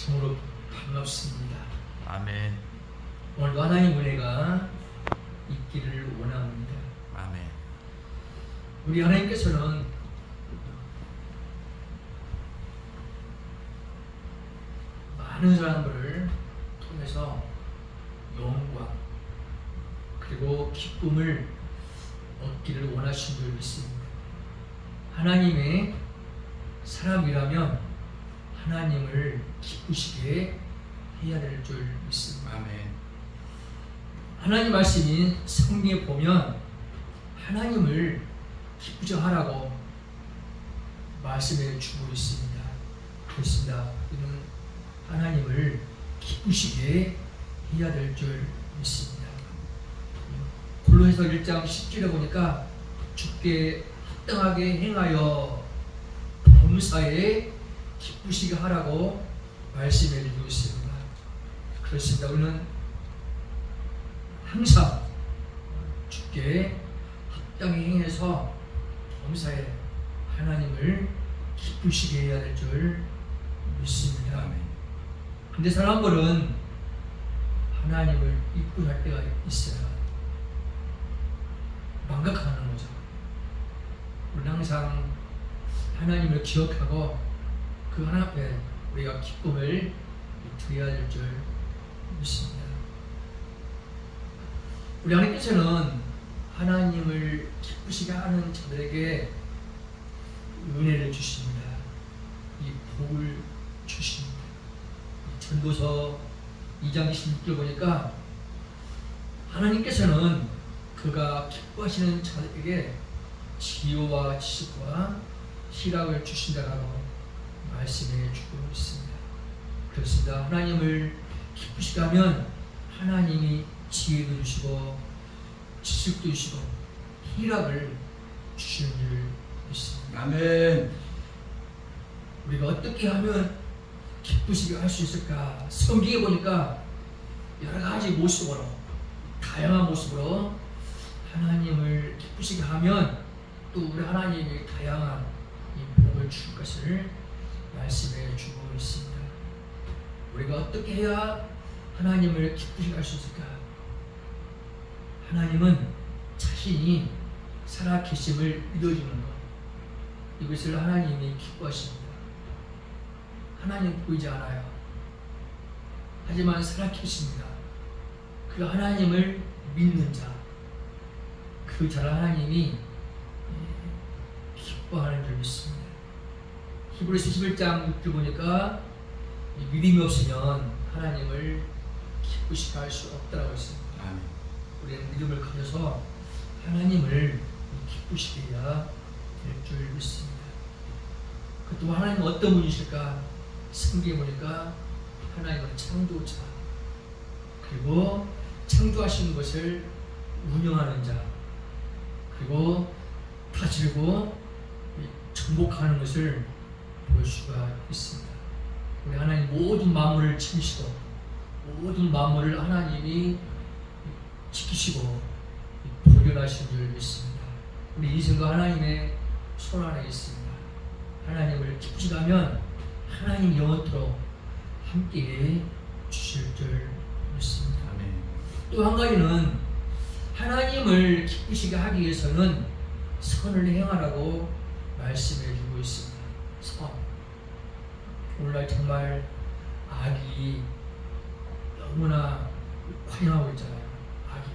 참으로 반갑습니다. 아멘. 오늘도 하나님 은혜가 있기를 원합니다. 아멘. 우리 하나님께서는 많은 사람들을 통해서 영광 그리고 기쁨을 얻기를 원하신 줄 믿습니다. 하나님의 사람이라면 하나님을 기쁘시게 해야 될 줄 믿습니다. 아멘. 하나님 말씀인 성경에 보면 하나님을 기쁘게 하라고 말씀해 주고 있습니다. 그렇습니다. 우리는 하나님을 기쁘시게 해야 될 줄 믿습니다. 골로새서 1장 10절에 보니까 주께 합당하게 행하여 범사에 기쁘시게 하라고 말씀해 주고 있습니다. 그렇습니다. 우리는 항상 주께 합당히 행해서 범사에 하나님을 기쁘시게 해야 될 줄 믿습니다. 근데 사람들은 하나님을 기쁘게 할 때가 있어요. 망각하는 거죠. 우리는 항상 하나님을 기억하고 그 하나님 앞에 우리가 기쁨을 드려야 될 줄 믿습니다. 우리 하나님께서는 하나님을 기쁘시게 하는 자들에게 은혜를 주십니다. 이 복을 주십니다. 전도서 2장 26절 보니까 하나님께서는 그가 기뻐하시는 자들에게 지혜와 지식과 희락을 주신다라고 말씀해 주고 있습니다. 그렇습니다. 하나님을 기쁘시게 하면 하나님이 지혜도 주시고 지식도 주시고 희락을 주시는 줄 믿습니다. 아멘. 우리가 어떻게 하면 기쁘시게 할 수 있을까? 성경에 보니까 여러 가지 모습으로 다양한 모습으로 하나님을 기쁘시게 하면 또 우리 하나님이 다양한 이 복을 줄 것을 말씀해 주고 있습니다. 우리가 어떻게 해야 하나님을 기쁘시게 할 수 있을까? 하나님은 자신이 살아계심을 믿어주는 것, 이것을 하나님이 기뻐하십니다. 하나님 보이지 않아요. 하지만 살아계십니다. 그 하나님을 믿는 자, 그 자를 하나님이 기뻐하는 줄 믿습니다. 히브리서 11장 6절 보니까 믿음이 없으면 하나님을 기쁘시게 할 수 없다라고 했습니다. 아멘. 우리는 믿음을 가져서 하나님을 기쁘시게 해야 될 줄 믿습니다. 또 하나님은 어떤 분이실까? 성경에 보니까 하나님은 창조자, 그리고 창조하시는 것을 운영하는 자, 그리고 다스리고 정복하는 것을 볼 수가 있습니다. 우리 하나님 모든 만물을 지키시고 모든 만물을 하나님이 지키시고 보존하신 줄 믿습니다. 우리 인생과 하나님의 손 안에 있습니다. 하나님을 기쁘시게 하면 하나님 영원토록 함께 주실 줄 믿습니다. 또 한 가지는 하나님을 기쁘시게 하기 위해서는 선을 행하라고 말씀해 주고 있습니다. 선. 오늘날 정말 악이 너무나 관영하고 있잖아요. 악이.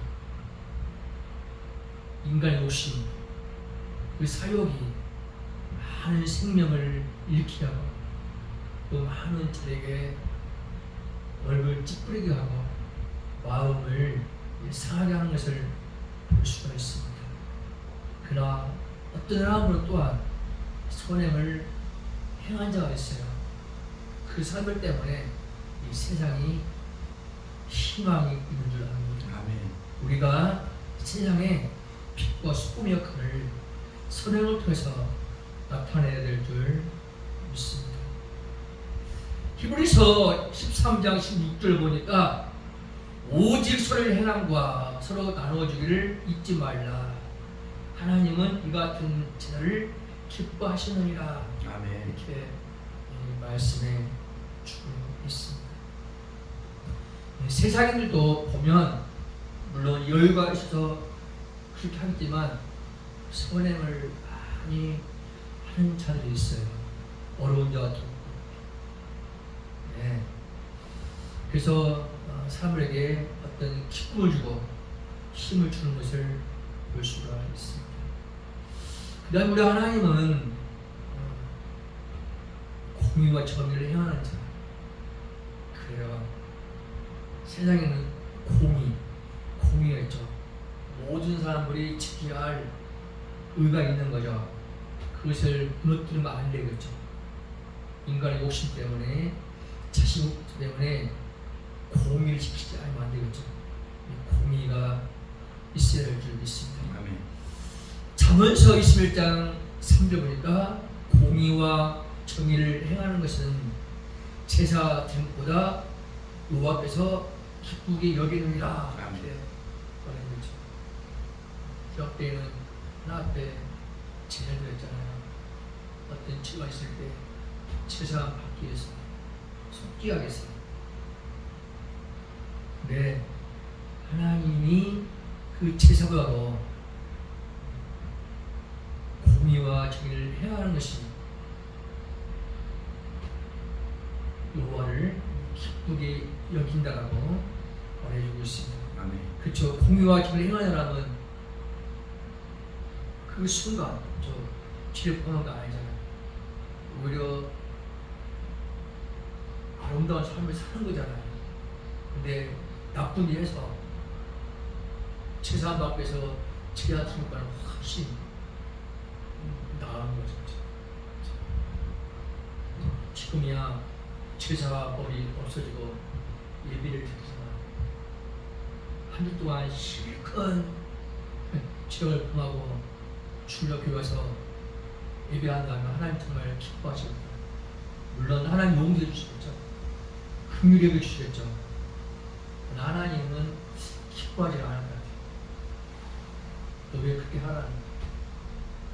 인간의 욕심, 그 사욕이 많은 생명을 잃게 하고 또 많은 자에게 얼굴 찌푸리게 하고 마음을 상하게 하는 것을 볼 수가 있습니다. 그러나 어떤 사람은 또한 선행을 행한 자가 있어요. 그 사람들 때문에 이 세상이 희망이 있는 줄 압니다. 아멘. 우리가 세상에 빛과 소금의 역할을 선행을 통해서 나타내야 될 줄 믿습니다. 히브리서 13장 16절 보니까 오직 선을 행함과 서로 나누어주기를 잊지 말라. 하나님은 이 같은 제사를 기뻐하시느니라. 아멘. 이렇게 말씀해 주고 있습니다. 세상인들도 보면 물론 여유가 있어서 그렇게 하겠지만 선행을 많이 하는 자들이 있어요. 어려운 자 같은 거. 네. 그래서 사람들에게 어떤 기쁨을 주고 힘을 주는 것을 볼 수가 있습니다. 그 다음 우리 하나님은 공의와 정의를 행하는 자. 그래요. 세상에는 공의가 있죠. 모든 사람들이 지켜야 할 의가 있는 거죠. 그것을 무너뜨리면 안 되겠죠. 인간의 욕심 때문에, 자신 때문에 공의를 지키지 않으면 안 되겠죠. 공의가 있어야 할 줄 믿습니다. 아멘. 잠언서 21장 3절 보니까 공의와 정의를 행하는 것은 제사 드린 것보다 여호와 앞에서 기쁘게 여기느니라. 아멘. 말하는 거죠. 구약 때에는 하나 앞에 제사를 드렸잖아요. 어떤 죄가 있을 때 제사 받기 위해서 속기 하겠어요. 네, 하나님이 그 제사보다도 공의와 정의를 행하는 것이 여호와를 기쁘게 여긴다라고 말해주고 있습니다. 아멘. 그렇죠. 공의와 정의를 행하느라면 그 순간 저 죄를 범한 거 아니잖아요. 오히려 아름다운 삶을 사는 거잖아요. 근데 나쁜 일 해서 제사함 앞에서 제사 드린 것보다는 훨씬 나은 거죠. 지금이야 제사법이 없어지고 예배를 드리지만 한 주 동안 실컷 죄를 범하고 출력해 와서 예배한다면 하나님 정말 기뻐하십니다. 물론 하나님 용서해 주시겠죠. 긍휼히 주시겠죠. 그러나 하나님은 기뻐하지 않을 것 같아요. 너 왜 그렇게 하라는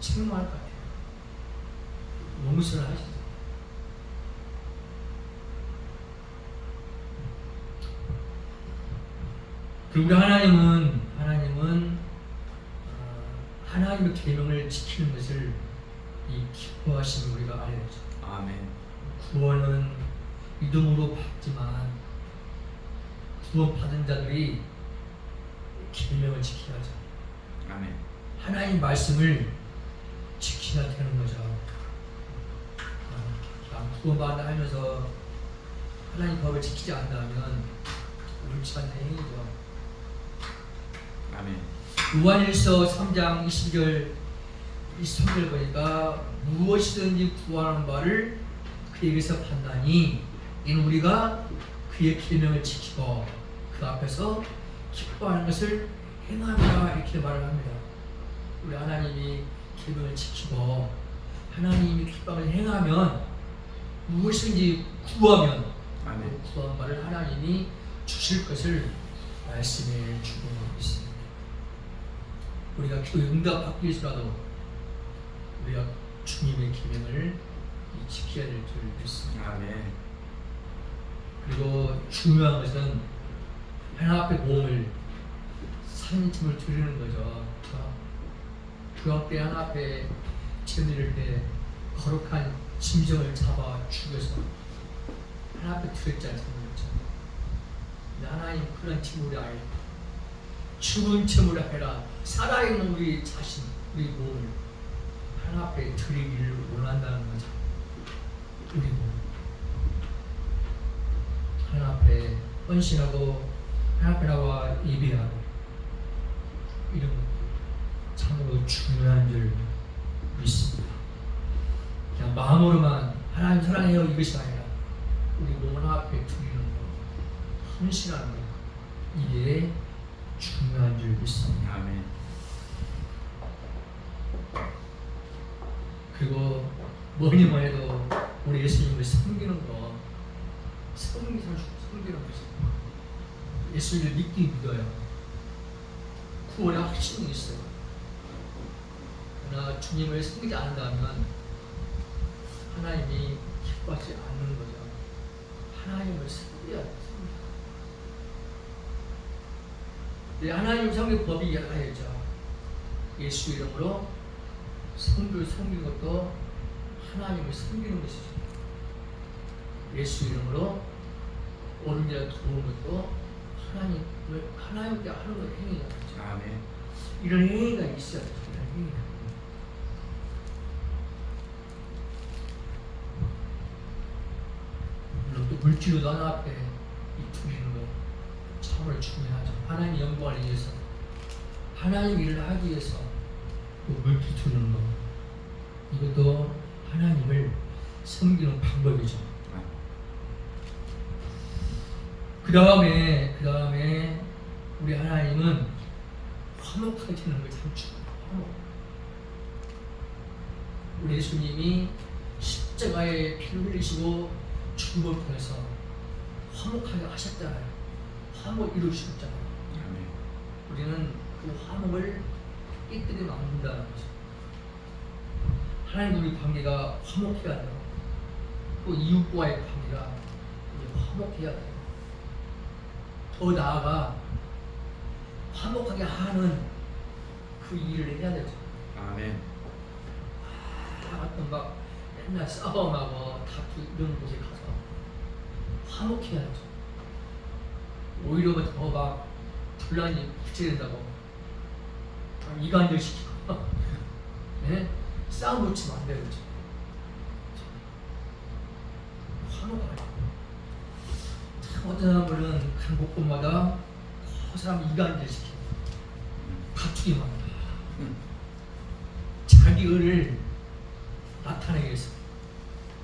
책망할 것 같아요. 용서를 하시죠. 그리고 우리 하나님은 하나님의 계명을 지키는 것을 이 기뻐하시는 우리가 알아야 되죠. 아멘. 구원은 믿음으로 받지만 구원 받은 자들이 계명을 지켜야 하죠. 아멘. 하나님 말씀을 지켜야 되는 거죠. 구원 받는다 하면서 하나님 법을 지키지 않는다면 옳지 않는 행위죠. 아멘. 요한일서 3장 20절 23절 보니까 무엇이든지 구하는 바를 그에게서 판단이 이는 우리가 그의 계명을 지키고 그 앞에서 기뻐하는 것을 행하라 이렇게 말을 합니다. 우리 하나님이 계명을 지키고 하나님이 기뻐함을 행하면 무엇이든지 구하면 아멘. 구한 바를 하나님이 주실 것을 말씀해 주고 있습니다. 우리가 기도에 응답받기 위해서라도 우리가 주님의 계명을 지켜야 될 줄 믿습니다. 아멘. 그리고 중요한 것은 하나님 앞에 몸을 산짐을 드리는 거죠. 구약 때 하나님 앞에 제물을 때 거룩한 짐승을 잡아 죽여서 하나님 앞에 드렸잖아요. 근데 하나님 그런 제물이 아니라 죽은 제물을 해라. 살아있는 우리 자신, 우리 몸을 하나님 앞에 드리기를 원한다는 거죠. 우리 몸 하나님 앞에 헌신하고 하나님 앞에 나와 예배하고 이런 것 참으로 중요한 줄 믿습니다. 그냥 마음으로만 하나님 사랑해요 이것이 아니라 우리 몸을 하나님 앞에 드리는 것, 헌신하는 것 이게 중요한 줄 믿습니다. 아멘. 그리고 뭐니뭐 해도 우리 예수님을 섬기는 거, 섬기는 것이 예수님을 믿기 믿어요. 구원에 확신이 있어요. 그러나 주님을 섬기지 않는다면 하나님이 기뻐하지 않는 거죠. 뛰어야 돼. 하나님 섬길 법이 여러 가지 있죠. 예수 이름으로 섬기는 것도 하나님을 섬기는 것이죠. 예수 이름으로 옳은 길을 도우는 것도 하나님께 하는 것 행위가 있죠. 아멘. 이런 행위가 있어야 돼요. 이런 행위가. 물론 또 물질로도 하나 앞에 이투리는 거 참으로 중요하죠. 하나님 영광을 위해서, 하나님 일을 하기 위해서 또 물질 주는 거, 이것도 하나님을 섬기는 방법이죠. 그 다음에 우리 하나님은 화목하시는 걸 참 중요해요. 화목. 우리 예수님이 십자가에 피를 흘리시고 죽음을 통해서 화목하게 하셨잖아요. 화목 이루셨잖아요. 아멘. 우리는 그 화목을 깨뜨리면 안 된다는 거죠. 하나님과 우리 관계가 화목해야 돼요. 또 이웃과의 관계가 이제 화목해야 돼요. 더 나아가 화목하게 하는 그 일을 해야 되죠. 아멘. 어떤 막 맨날 싸움하고 다투 이런 곳에 가서 화목해야죠. 오히려 더 막 분란이 부채된다고 이간질 시키고 네? 싸움 붙이면 안 되죠. 화목하죠. 참 어떤 사람들은 한 곳곳마다 그 사람 이간질 시키고 다투기만 합니다. 자기 의를 나타내기 위해서,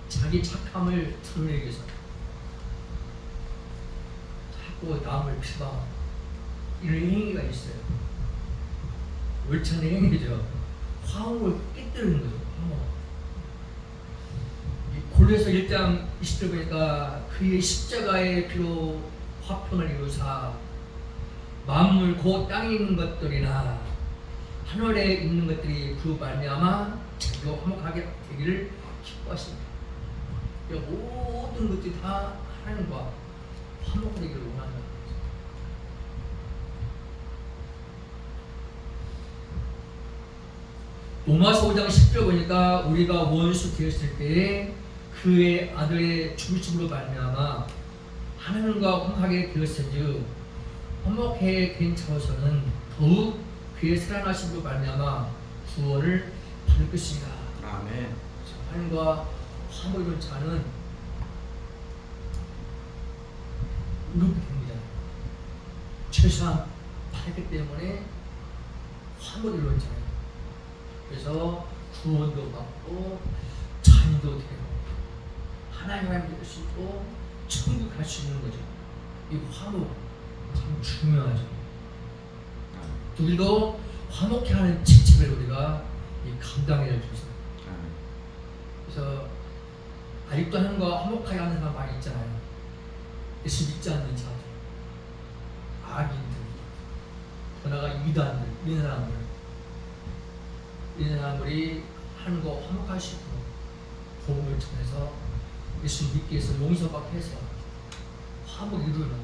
자기 착함을 드러내기 위해서 자꾸 남을 비방하고 이런 행위가 있어요. 옳지 않은 행위죠. 화목을 깨뜨리는 거죠. 화목. 골로새 1장 20절 보니까 그의 십자가의 피로 화평을 이루사 만물 곧 땅에 있는 것들이나 하늘에 있는 것들이 그 말미암아 자기가 화목하게 되기를 기뻐하십니다. 모든 것들이 다 하나님과 화목되기를 원한다는 거죠. 로마서 5장 10절 보니까 우리가 원수 되었을 때에 그의 아들의 죽으심으로 말미암아 하나님과 화목하게 되었은즉 화목해 된 자로서는 더욱 그의 살아나심으로 말미암아 구원을 받을 것입니다. 아멘. 하나님과 화목 이룬 자는 이렇게 됩니다. 최소한 받기 때문에 화목 이룬 자예요. 그래서 구원도 받고 자녀도 되고 하나님 될 수 있고 천국 갈 수 있는 거죠. 이 화목 참 중요하죠. 우리도 화목해 하는 직책을 우리가 감당해야 될 수 있어요. 그래서 아직도 하나님과 화목하게 하는 사람 많이 있잖아요. 예수 믿지 않는 자들, 악인들, 더 나아가 이단들, 이런 사람들이 하나님과 화목하시고 복음을 통해서 예수 믿기 위해서 용서받게 해서 화목 이루는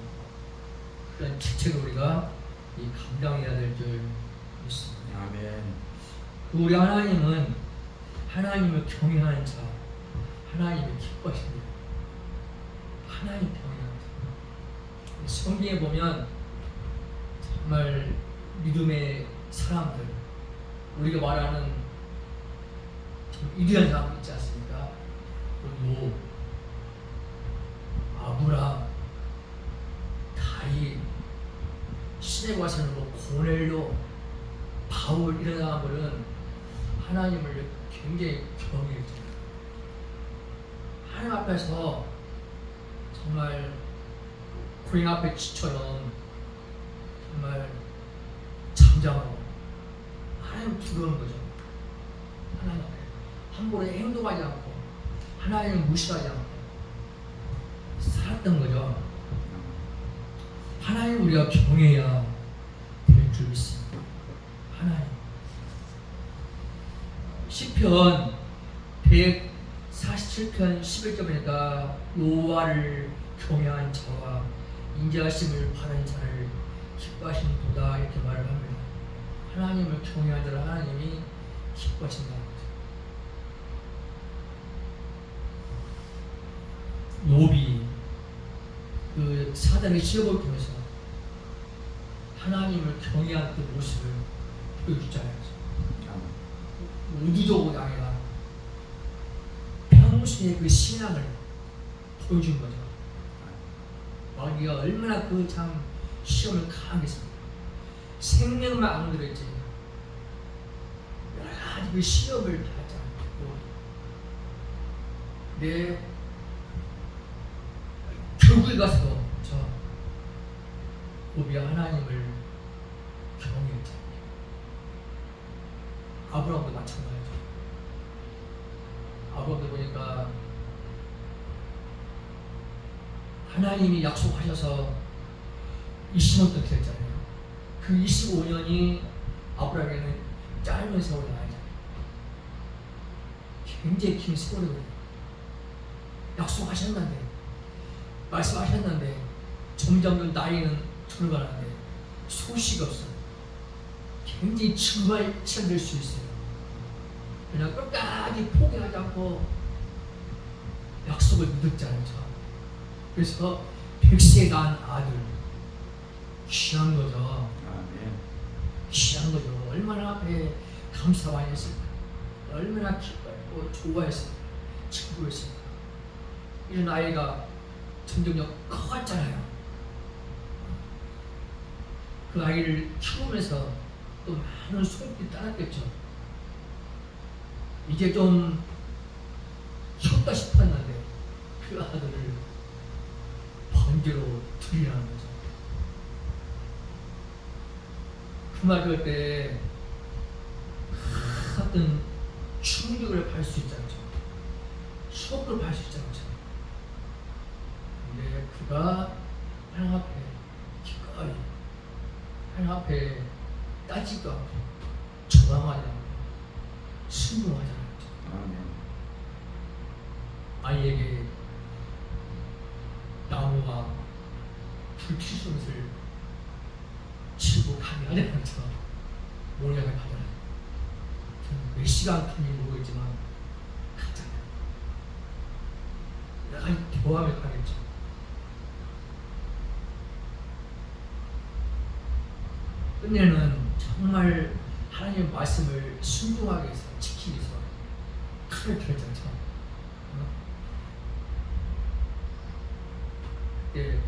그런 직책을 우리가 감당해야 될 줄 믿습니다. 아멘. 우리 하나님은 하나님을 경외하는 자, 하나님을 기뻐하십니다. 하나님 경외하는 자. 성경에 보면 정말 믿음의 사람들, 우리가 말하는 좀 위대한 사람 있지 않습니까? 뭐 아브람, 다윗, 시대 과서는 고넬료, 바울 이런 사람들은 하나님을 굉장히 경외했죠. 하나님 앞에서 정말 고잉 앞에 쥐처럼 정말 잠잠하고 하나님 두려운 거죠. 하나님 앞에 함부로 행동하지 않고 하나님을 무시하지 않고 살았던 거죠. 하나님 우리가 경외해야 될 줄 믿습니다. 하나님. 시편 147편 11절에니까 여호와를 경외한 자와 인자하심을 바라는 자를 기뻐하신도다 이렇게 말을 합니다. 하나님을 경외한 자를 하나님이 기뻐하신다는 거죠. 욥이 그 사단의 시험을 통해서 하나님을 경외한 그 모습을 보여주잖아요. 의도적으로 아니라 평소의 그 신앙을 보여준 거죠. 마귀가 얼마나 그 참 시험을 강하게 했습니다. 생명만 안 그랬지 여러 가지 그 시험을 받았잖아요. 내 결국에 가서 저 욥이 하나님을 경외했잖아요. 아브라함도 마찬가지죠. 아브라함도 보니까 하나님이 약속하셔서 20년 동안 기다렸잖아요. 그 25년이 아브라함에게는 짧은 세월이 아니잖아요. 굉장히 긴 세월이거든요. 약속하셨는데, 말씀하셨는데 점점 나이는 들어가는데 소식이 없어요. 굉장히 증오할 시간 될 수 있어요. 그냥 끝까지 포기하지 않고 약속을 믿었잖아요. 그래서 100세 난 아들 귀한 거죠. 귀한 거죠. 얼마나 앞에 감사 많이 했을까. 얼마나 기뻐했고 좋아했을까. 친구했을까. 이런 아이가 점점 커갔잖아요. 그 아이를 키우면서 또 많은 소원이 따랐겠죠. 이제 좀 컸다 싶었는데 그 아들을 번제로 드리라는 거죠. 그 말 들을 때 어떤 충격을 받을 수 있지 않죠. 쇼크를 받을 수 있지 않죠. 근데 그가 하나님 앞에 기꺼이 하나님 앞에 따지도 않고 저항하지 않고 순종하지 않았죠. 아이에게 나무와 불필요성을 치고 강요하지 않죠. 몰래가 가잖아요. 몇 시간 간지 모르겠지만 가잖아요. 내가 대화하며 가겠죠. 끝내는 정말 하나님의 말씀을 순종하기 위해서 지키기 위해서 칼을 들었잖아요. 그때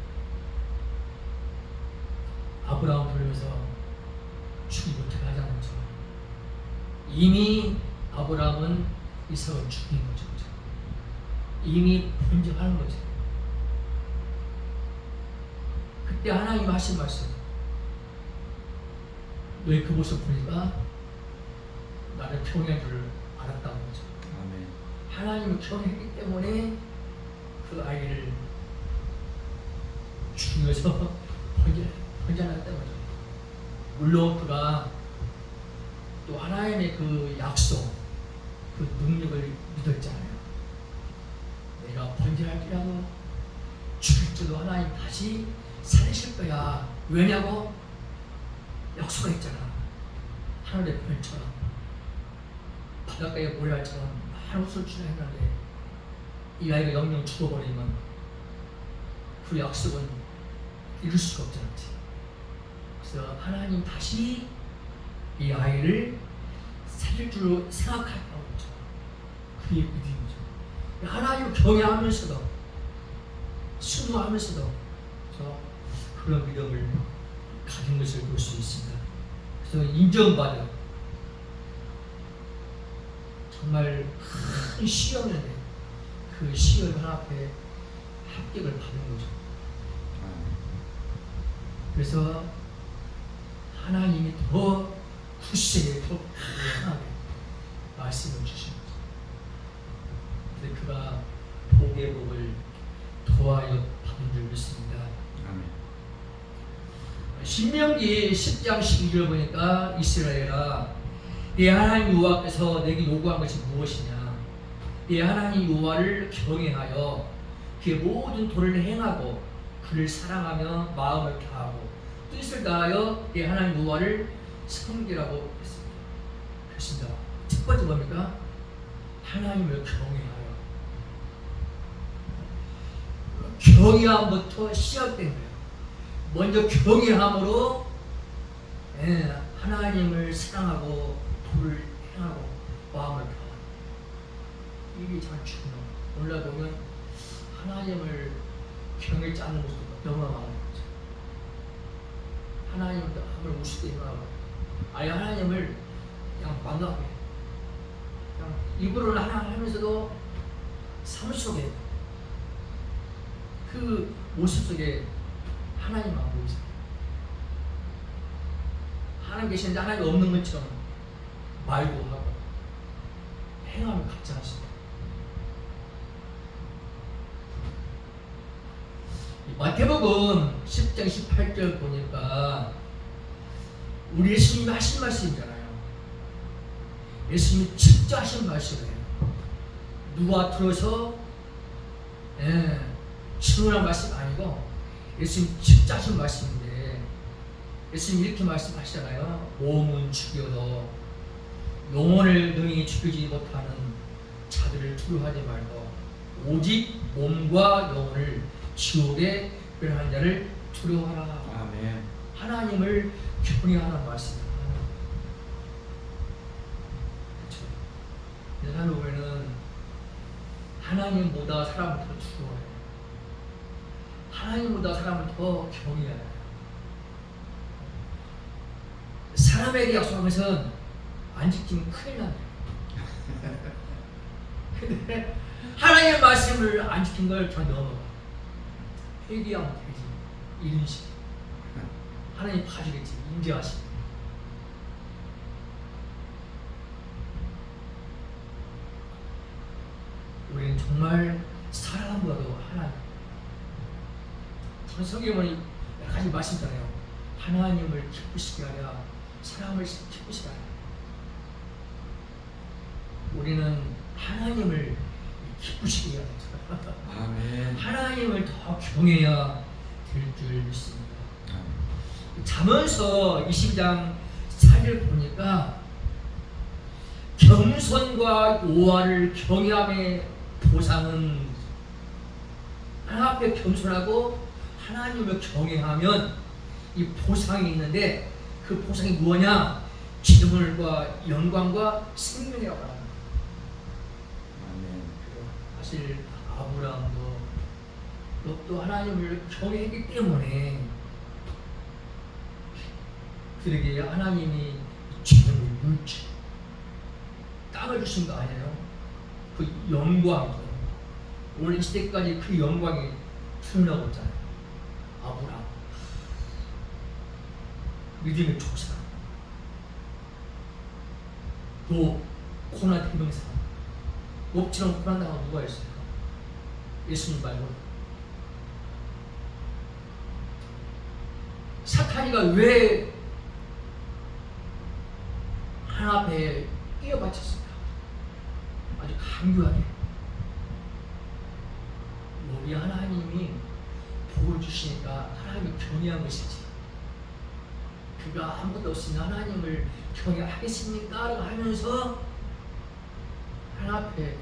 아브라함 부르면서 죽이고 못하지 않았죠. 이미 아브라함은 이삭을 죽인 거죠. 이미 번제하는 거죠. 그때 하나님 하신 말씀, 너희 그 모습 보니까 나를 경외할 줄 알았다는 거죠. 하나님을 경외했기 때문에 그 아이를 죽여서 번제하였다는 거죠. 물론 그가 또 하나님의 그 약속, 그 능력을 믿었잖아요. 내가 번제할지라도 죽일지도 하나님 다시 살리실 거야. 왜냐고? 약속했잖아. 하늘의 별처럼 바닷가의 모래알처럼 많은 옷을 주려 했는데 이 아이가 영영 죽어버리면 그 약속은 이룰 수가 없잖아. 그래서 하나님 다시 이 아이를 살릴 줄로 생각했다고 그러죠. 그의 믿음이죠. 하나님을 경외하면서도 순종하면서도 그런 믿음을 가진 것을 볼 수 있습니다. 그래서 인정받은 정말 큰 시험인데 그 시험 앞에 합격을 받은 거죠. 그래서 하나님이 더 굳세게 더 강하게 말씀을 주신 거죠. 그래서 그가 복의 복을 더하여 받은 줄 믿습니다. 신명기 10장 12절 보니까 이스라엘아 네 하나님 여호와께서 내게 요구한 것이 무엇이냐 네 하나님 여호와를 경외하여 그의 모든 도를 행하고 그를 사랑하며 마음을 다하고 뜻을 다하여 그 하나님 여호와를 섬기라고 했습니다. 그렇습니다. 첫 번째 뭡니까? 하나님을 경외하여. 경외함부터 시작된 거예요. 먼저 경외함으로 하나님을 사랑하고 도를 행하고 마음을 다하고. 이게 참 중요해요. 오늘 보면 하나님을 경외치 않는 모습이 너무 많아요. 하나님을 아무리 우습게 생각하고 아예 하나님을 그냥 망각해. 그냥 입으로는 하나 하면서도 삶 속에 그 모습 속에 하나님만 보이세요. 하나님 계시는데 하나님 없는 것처럼 말도 하고 행함을 갖지 않습니다. 마태복음 10장 18절 보니까 우리 예수님이 하신 말씀이잖아요. 예수님이 직접 하신 말씀이에요. 누가 들어서 증언한 말씀 아니고 예수님이 직접 하신 말씀인데 예수님이 이렇게 말씀하시잖아요. 몸은 죽여도 영혼을 능히 죽이지 못하는 자들을 두려워하지 말고 오직 몸과 영혼을 지옥에 멸하는 자를 두려워하라. 아멘. 하나님을 경외하는 말씀입니다. 그렇죠. 사람을 보면은 하나님보다 사람을 더 두려워해요. 하나님보다 사람을 더 경외해요. 사람에게 약속한 것은 안 지키면 큰일 나요. 근데 하나님의 말씀을 안 지킨 걸 저 넘어가. 회개하면 되지. 이런 식. 하나님 봐주겠지. 인정하시고. 우리는 정말 사랑보다도 하나님. 성경은 여러 가지 말씀이잖아요. 하나님을 기쁘시게 하랴, 사람을 기쁘시게 하랴. 우리는 하나님을 기쁘시게 해야 되죠. 아멘. 하나님을 더 경외해야 될 줄 믿습니다. 아멘. 잠언서 20장 4절 보니까 겸손과 여호와를 경외함의 보상은 하나님 앞에 겸손하고 하나님을 경외하면 이 보상이 있는데 그 보상이 뭐냐? 기름과 영광과 생명이라고 합니다. 아멘. 사실 아브라함도 또 하나님을 경외했기 때문에 그에게 하나님이 지금의 물질 땅을 주신 거 아니에요? 그 영광이죠. 오늘 이 시대까지 그 영광이 드러나고 있잖아요. 아브라함 믿음의 족사, 또 고난 대명사, 몹처럼 고난당한 누가 있을까? 예수님 말고. 사탄이가 왜 하나님 앞에 뛰어받쳤을까? 아주 강교하게 우리 하나님이 복을 주시니까 하나님을 경외한 것이지, 그가 아무것도 없으니 하나님을 경외하겠습니까? 라고 하면서 하나님 앞에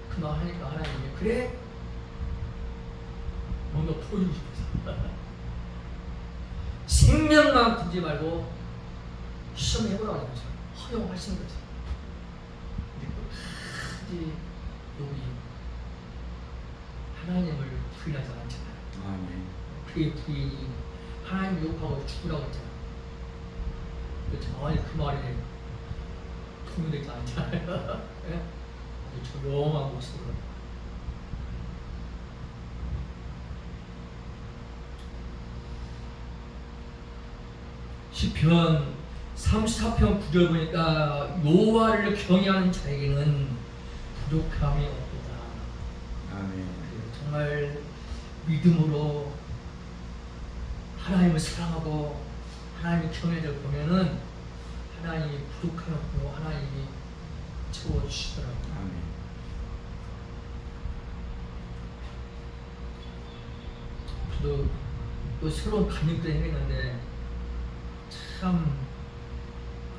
그 말 하니까 하나님이 그래? 뭔가 보여주고 싶어서 생명만 두지 말고 시험해보라고 하는 거죠. 허용하시는 거죠. 끝까지 여기 하나님을 부인하지 않잖아요. 아멘. 그의 부인이 하나님 욕하고 죽으라고 했잖아요. 정말 그 말에 동의되지 않잖아요. 네? 아주 조용한 모습으로. 시편 34편 9절 보니까 여호와를 경외하는 자에게는 부족함이 없도다. 아멘. 정말 믿음으로 하나님을 사랑하고 하나님의 경외를 보면은 하나님이 부족함이 없고 하나님이 채워주시더라고요. 아멘. 저도 또 새로운 감명도 했는데 참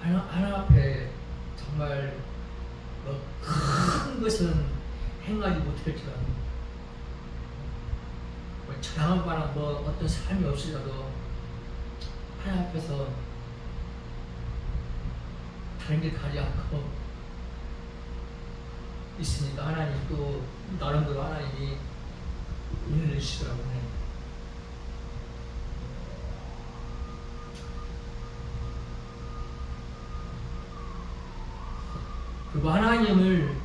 하나 앞에 정말 큰 것은 행하지 못했지만 자랑할 만한 어떤 삶이 없으라도 하나님 앞에서 다른 길 가지 않고 있으니까 하나님 또 나름대로 하나님이 은혜를 주시더라고요. 그리고 하나님을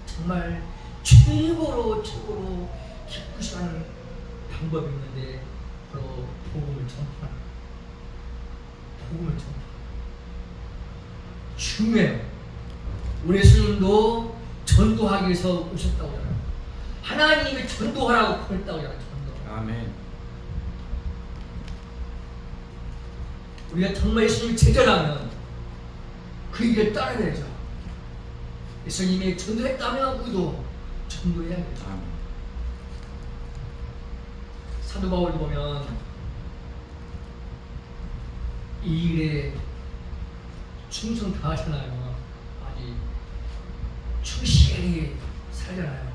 정말 최고로 기쁘시는 방법이 있는데 바로 복음을 전파하는 중요해요. 우리 예수님도 전도하기 위해서 오셨다고 하잖아요. 하나님이 전도하라고 그랬다고 하잖아요. 전도. 아멘. 우리가 정말 예수님 제자라면 그 일을 따라야죠. 예수님이 전도했다면 우리도 전도해야겠죠. 아멘. 사도 바울을 보면 이 일에 충성 다하잖아요. 아주 충실히 살잖아요.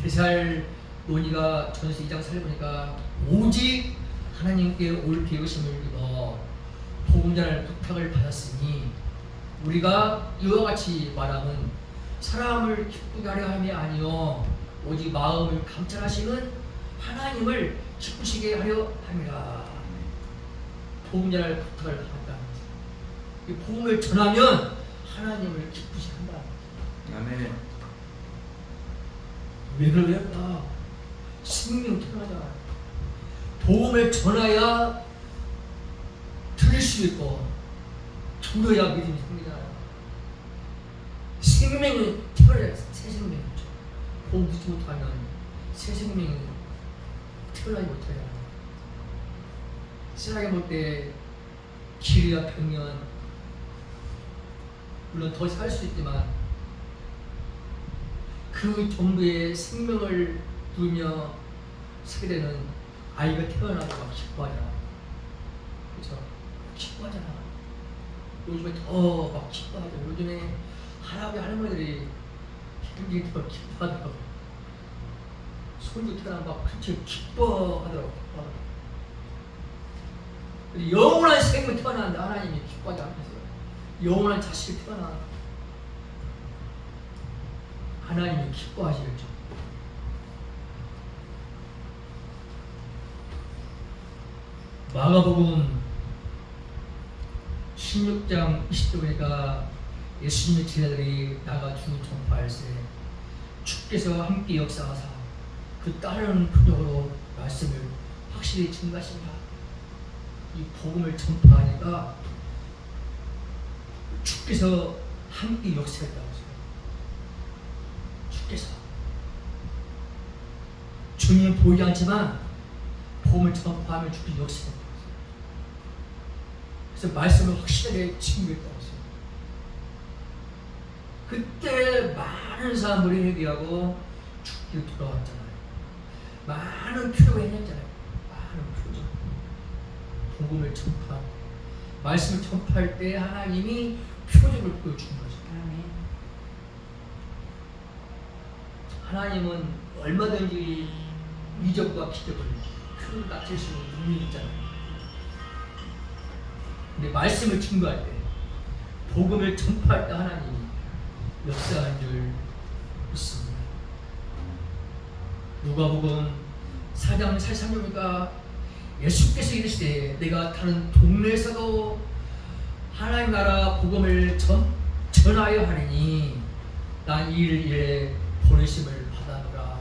데살로니가 전서 2장 살펴보니까 오직 하나님께 옳게 여기심을 믿어 복음전할 부탁을 받았으니 우리가 이와 같이 말하면 사람을 기쁘게 하려 함이 아니요 오직 마음을 감찰하시는 하나님을 기쁘시게 하려 함이라. 복음전할 부탁을 받았다. 이 복음을 전하면 하나님을 기쁘시게 한다. 아멘. 왜 그럴까? 생명 태어나잖아. 복음을 전해야 들을 수 있고 들어야 믿음이 생기잖아요. 생명이 태어나야 새 생명이죠. 복음 듣지 못하면 새 생명이 태어나지 못하잖아요. 신학에 볼 때 길이와 병면 물론 더 살 수 있지만 그 정도의 생명을 두며 살게 되는 아이가 태어나고 막 기뻐하잖아. 그렇죠? 기뻐하잖아. 요즘에 더 막 기뻐하죠. 요즘에 할아버지 할머니들이 굉장히 더 기뻐하더라고. 손주 태어나면 막 그렇게 기뻐하더라고. 영원한 생명 태어나는데 하나님이 기뻐하지 않겠어요? 영원한 자식이 태어나 하나님이 기뻐하시겠죠. 마가복음 16장 20절 보니까 예수님의 제자들이 나가 주 전파할세 주께서 함께 역사하사 그 따르는 표적으로 말씀을 확실히 증가하신다. 이 복음을 전파하니까 주께서 함께 역사했다고 했어요. 주께서 주님은 보이지 않지만 복음을 전파하면 주께서 역사했다고 했어요. 그래서 말씀을 확실하게 증거했다고 했어요. 그때 많은 사람들이 회개하고 주께로 돌아왔잖아요. 많은 표적을 해냈잖아요. 많은 표적. 복음을 전파, 말씀을 전파할 때 하나님이 표적을 보여주는 거죠. 아멘. 하나님은 얼마든지 이적과 기적을 큰 낮출 수 있는 능력이 있잖아요. 근데 말씀을 증거할 때, 복음을 전파할 때 하나님이 역사한 줄 믿습니다. 누가복음 4장 43절이니까 예수께서 이르시되 내가 다른 동네에서도 하나님 나라 복음을 전하여 하리니 난 이 일을 위해 보내심을 받아노라.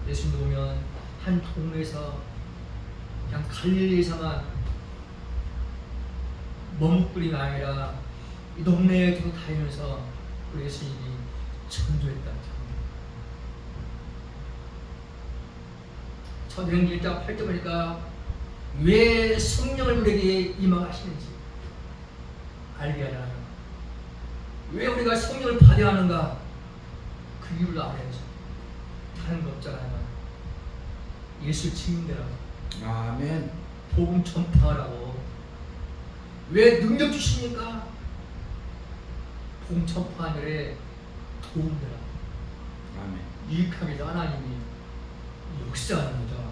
예수님 보면 한 동네에서 그냥 갈릴리에서만 머뭇거림이 아니라 이 동네에 계속 다니면서 우리 예수님이 전도했다. 사도행전 1장 8절 보니까 왜 성령을 우리에게 임하시는지 알게 하잖아요. 왜 우리가 성령을 받아야 하는가? 그 이유를 알아야죠. 다른 거 없잖아요. 예수 증인되라고, 아멘. 복음 전파하라고. 왜 능력 주십니까? 복음 전파하늘에 도움되라. 아멘. 유익하게 해서 하나님이 역사하는 거죠.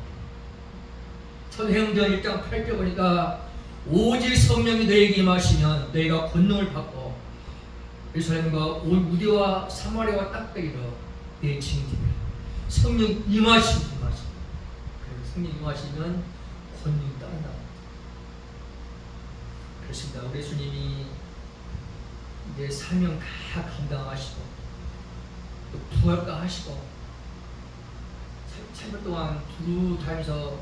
사도행전 1장 8절 보니까 오직 성령이 너에게 임하시면 너희가 권능을 받고 예루살렘과 온 유대와 사마리아와 땅까지로 내 증인이라. 성령 임하시면 그래서 성령 임하시면 권능이 따른다. 그렇습니다. 우리 예수님이 이제 사명 다 감당하시고 또 부활까 하시고 3년 동안 두루 다니면서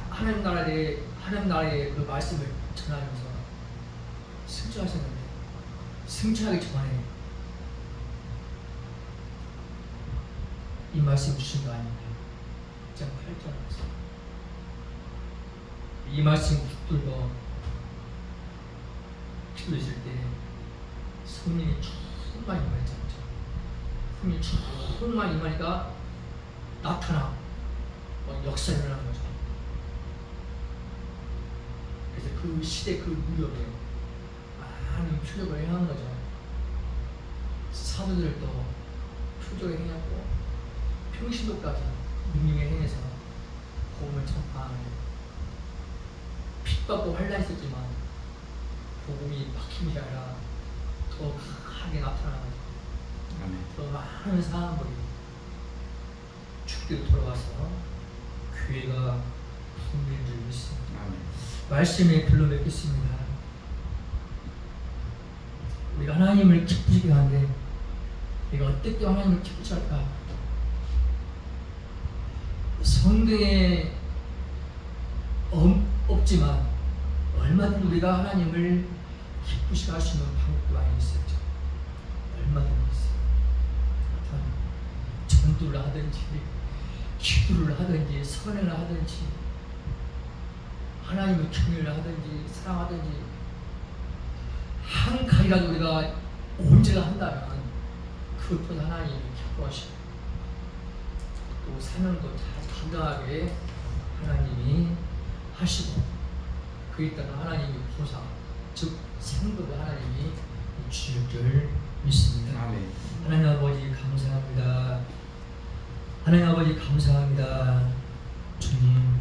하나님 나라의 그 말씀을 전하면서 승천하셨는데, 승천하기 전에 이 말씀 주신 거 아닙니까? 1장 8절 말씀. 이 말씀 붙들고 기도했을 때 성령이 충만히 임했잖아요. 성령이 충만히 임하니까 나타나 역사가 일어나는 거죠. 그래서 그 시대 그 무렵에 많은 표적을 행한 거죠. 사도들도 표적을 행했고 평신도까지 능력에 행해서 복음을 전파하는, 핍받고 환난이 있었지만 복음이 박힘이 아니라 더 강하게 나타나는 거죠. 아멘. 더 많은 사람들이 주께로 돌아와서 교회가 분명히 줄 믿습니다. 아멘. 말씀에 글로 맺겠습니다. 우리가 하나님을 기쁘시게 하는데 우리가 어떻게 하나님을 기쁘시게 할까? 성경에 없지만 얼마든지 우리가 하나님을 기쁘시게 할 수 있는 방법도 많이 있었죠. 얼마든지 있어요. 전도를 하든지 기도를 하든지 선행을 하든지 하나님을 경외를 하든지 사랑하든지 한 가지라도 우리가 언제나 한다면 그것도 하나님이 기뻐하시고 또 사명도 잘 감당하게 하나님이 하시고 그에 따라 하나님이 보상 즉 상급을 하나님이 주실 줄 믿습니다. 아멘. 하나님 아버지 감사합니다. 하나님 아버지 감사합니다. 주님